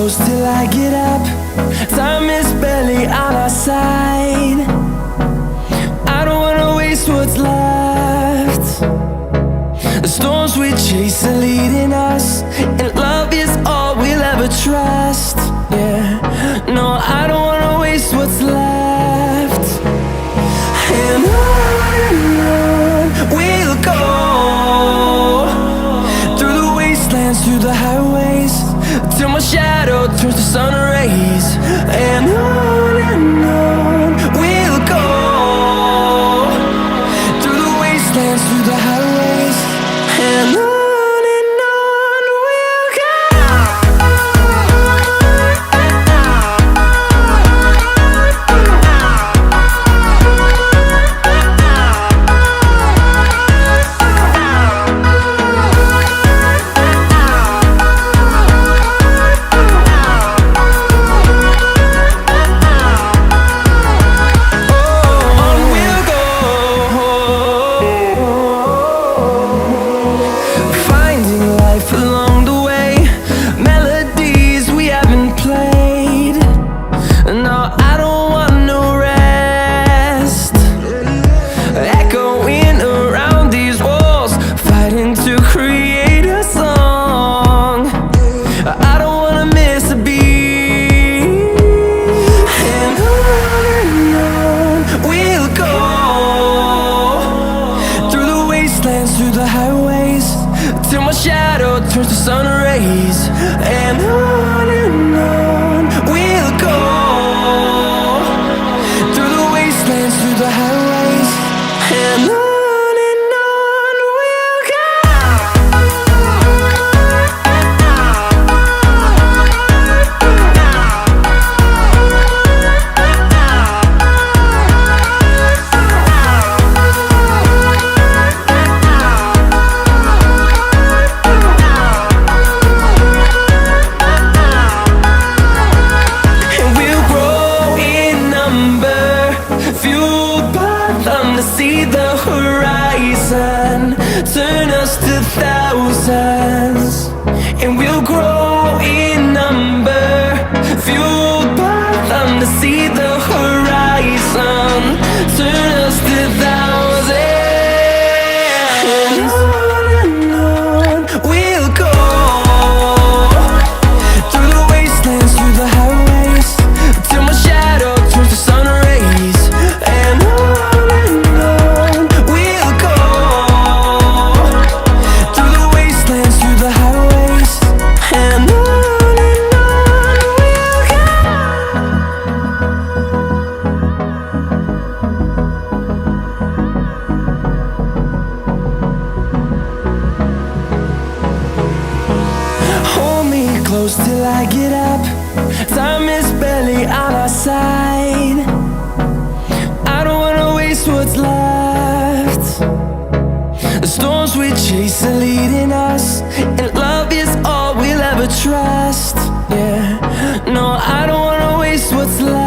close till I get up. Time is barely on our side. I don't wanna waste what's left. The storms we chase are leading us, and love is all we'll ever trust. Yeah, no, I don't wanna waste what's left. And on we'll go, through the wastelands, through the highways, till my shadow turns to sun rays. And on we'll go, through the wastelands, through the highways, and on we'll go. Through the highways, till my shadow turns to sun rays. And on we'll go, through the wastelands, through the highways, and on we'll go. See the horizon turn us to thousands, and we'll grow in number, fueled by them. To see the horizon turn us to thousands, and on we'll go, through the wastelands, through the highways, till my shadow turns to sun rays. And close till I get up. Time is barely on our side. I don't wanna waste what's left. The storms we chase are leading us, and love is all we'll ever trust. Yeah, no, I don't wanna waste what's left.